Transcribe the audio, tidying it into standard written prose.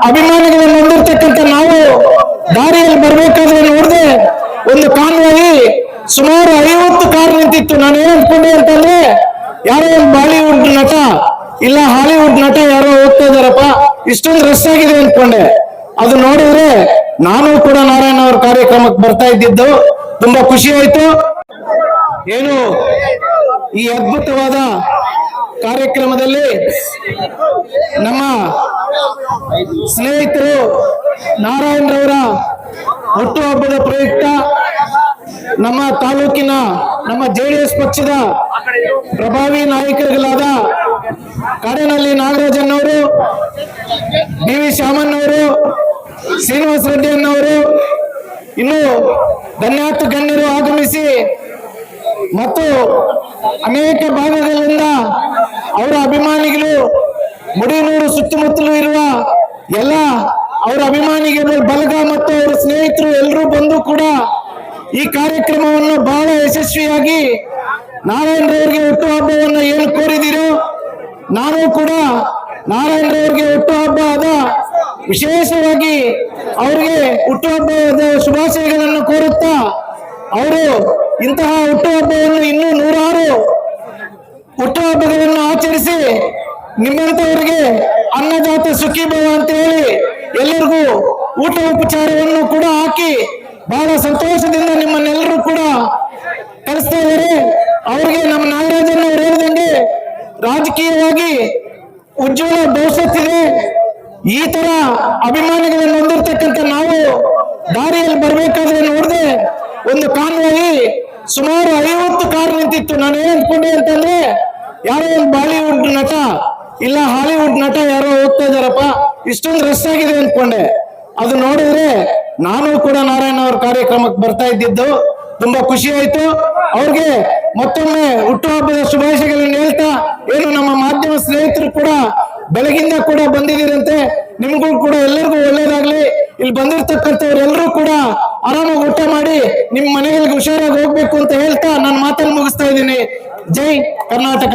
ಅಭಿಮಾನಿಗಳನ್ನು ಹೊಂದಿರತಕ್ಕಂಥ ನಾವು ದಾರಿಯಲ್ಲಿ ಬರ್ಬೇಕಾದ್ರೆ ನೋಡಿದೆ ಒಂದು ಕಾನ್ವಾಯಿ ಸುಮಾರು 50 ಕಾರ್ ನಿಂತಿತ್ತು. ನಾನು ಏನ್ ಅನ್ಕೊಂಡೆ ಅಂತಂದ್ರೆ ಯಾರೋ ಒಂದು ಬಾಲಿವುಡ್ ನಟ ಇಲ್ಲ ಹಾಲಿವುಡ್ ನಟ ಯಾರೋ ಹೋಗ್ತಾ ಇದಾರಪ್ಪ, ಇಷ್ಟೊಂದು ರಶ್ ಆಗಿದೆ ಅನ್ಕೊಂಡೆ. ಅದು ನೋಡಿದ್ರೆ ನಾನು ಕೂಡ ನಾರಾಯಣ ಅವ್ರ ಕಾರ್ಯಕ್ರಮಕ್ಕೆ ಬರ್ತಾ ಇದ್ದಿದ್ದು ತುಂಬಾ ಖುಷಿ ಆಯ್ತು. ಏನು ಈ ಅದ್ಭುತವಾದ ಕಾರ್ಯಕ್ರಮದಲ್ಲಿ ನಮ್ಮ ಸ್ನೇಹಿತರು ನಾರಾಯಣರವರ ಹುಟ್ಟುಹಬ್ಬದ ಪ್ರಯುಕ್ತ ನಮ್ಮ ತಾಲೂಕಿನ ನಮ್ಮ ಜೆಡಿಎಸ್ ಪಕ್ಷದ ಪ್ರಭಾವಿ ನಾಯಕರುಗಳಾದ ಕಾಡೇನಹಳ್ಳಿ ನಾಗರಾಜನ್ನವರು, ಡಿ ವಿ ಶಾಮಣ್ಣವರು, ಶ್ರೀನಿವಾಸ ರೆಡ್ಡಿ ಅನ್ನವರು, ಇನ್ನು ಗಣ್ಯಾತಿ ಗಣ್ಯರು ಆಗಮಿಸಿ ಮತ್ತು ಅನೇಕ ಭಾಗಗಳಿಂದ ಅವರ ಅಭಿಮಾನಿಗಳು ಮುಡಿನೂರು ಸುತ್ತಮುತ್ತಲೂ ಇರುವ ಎಲ್ಲ ಅವರ ಅಭಿಮಾನಿಗಳ ಬಳಗ ಮತ್ತು ಅವರ ಸ್ನೇಹಿತರು ಎಲ್ಲರೂ ಬಂದು ಕೂಡ ಈ ಕಾರ್ಯಕ್ರಮವನ್ನು ಬಹಳ ಯಶಸ್ವಿಯಾಗಿ ನಾರಾಯಣರವರಿಗೆ ಹುಟ್ಟುಹಬ್ಬವನ್ನು ಏನು ಕೋರಿದಿರೋ ನಾನು ಕೂಡ ನಾರಾಯಣರವರಿಗೆ ಹುಟ್ಟುಹಬ್ಬದ ವಿಶೇಷವಾಗಿ ಅವರಿಗೆ ಹುಟ್ಟುಹಬ್ಬದ ಶುಭಾಶಯಗಳನ್ನು ಕೋರುತ್ತಾ ಅವರು ಇಂತಹ ಹುಟ್ಟುಹಬ್ಬವನ್ನು ಇನ್ನೂ 100 ಹುಟ್ಟುಹಬ್ಬಗಳನ್ನು ಆಚರಿಸಿ ನಿಮ್ಮಂತವರಿಗೆ ಅನ್ನದಾತ ಸುಖಿ ಭವ ಅಂತ ಹೇಳಿ ಎಲ್ಲರಿಗೂ ಊಟ ಉಪಚಾರವನ್ನು ಕೂಡ ಹಾಕಿ ಬಹಳ ಸಂತೋಷದಿಂದ ನಿಮ್ಮನ್ನೆಲ್ಲರೂ ಕೂಡ ಕಳಿಸ್ತಾ ಇದ್ದಾರೆ. ಅವರಿಗೆ ನಮ್ಮ ನಾಗರಾಜನ್ ಅವರು ಹೇಳಿದಂಗೆ ರಾಜಕೀಯವಾಗಿ ಉಜ್ವಲ ಭವಿಷ್ಯತ್ತಿದೆ. ಈ ತರ ಅಭಿಮಾನಿಗಳನ್ನು ಹೊಂದಿರತಕ್ಕಂಥ ನಾವು ದಾರಿಯಲ್ಲಿ ಬರ್ಬೇಕಾದ್ರೆ ನೋಡಿದೆ ಒಂದು ಕಾನ್ವಾಯಿ ಸುಮಾರು 50 ಕಾರ್ ನಿಂತಿತ್ತು. ನಾನು ಏನ್ ಅನ್ಕೊಂಡೆ ಅಂತಂದ್ರೆ ಯಾರೋ ಒಂದು ಬಾಲಿವುಡ್ ನಟ ಇಲ್ಲ ಹಾಲಿವುಡ್ ನಟ ಯಾರೋ ಹೋಗ್ತಾ ಇದಾರಪ್ಪ, ಇಷ್ಟೊಂದು ರಶ್ ಆಗಿದೆ ಅನ್ಕೊಂಡೆ. ಅದು ನೋಡಿದ್ರೆ ನಾನು ಕೂಡ ನಾರಾಯಣ ಅವ್ರ ಕಾರ್ಯಕ್ರಮಕ್ಕೆ ಬರ್ತಾ ಇದ್ದಿದ್ದು ತುಂಬಾ ಖುಷಿ ಆಯ್ತು. ಅವ್ರಿಗೆ ಮತ್ತೊಮ್ಮೆ ಹುಟ್ಟುಹಬ್ಬದ ಶುಭಾಶಯಗಳನ್ನು ಹೇಳ್ತಾ, ಏನು ನಮ್ಮ ಮಾಧ್ಯಮ ಸ್ನೇಹಿತರು ಕೂಡ ಬೆಳಗಿಂದ ಕೂಡ ಬಂದಿದ್ದೀರಂತೆ, ನಿಮ್ಗೂ ಕೂಡ ಎಲ್ಲರಿಗೂ ಒಳ್ಳೇದಾಗ್ಲಿ. ಇಲ್ಲಿ ಬಂದಿರ್ತಕ್ಕಂಥವ್ರೆಲ್ಲರೂ ಕೂಡ ಆರಾಮಾಗಿ ಊಟ ಮಾಡಿ ನಿಮ್ ಮನೆಗಳಿಗೆ ಹುಷಾರಾಗಿ ಹೋಗ್ಬೇಕು ಅಂತ ಹೇಳ್ತಾ ನನ್ನ ಮಾತನ್ನು ಮುಗಿಸ್ತಾ ಇದ್ದೀನಿ. ಜೈ ಕರ್ನಾಟಕ.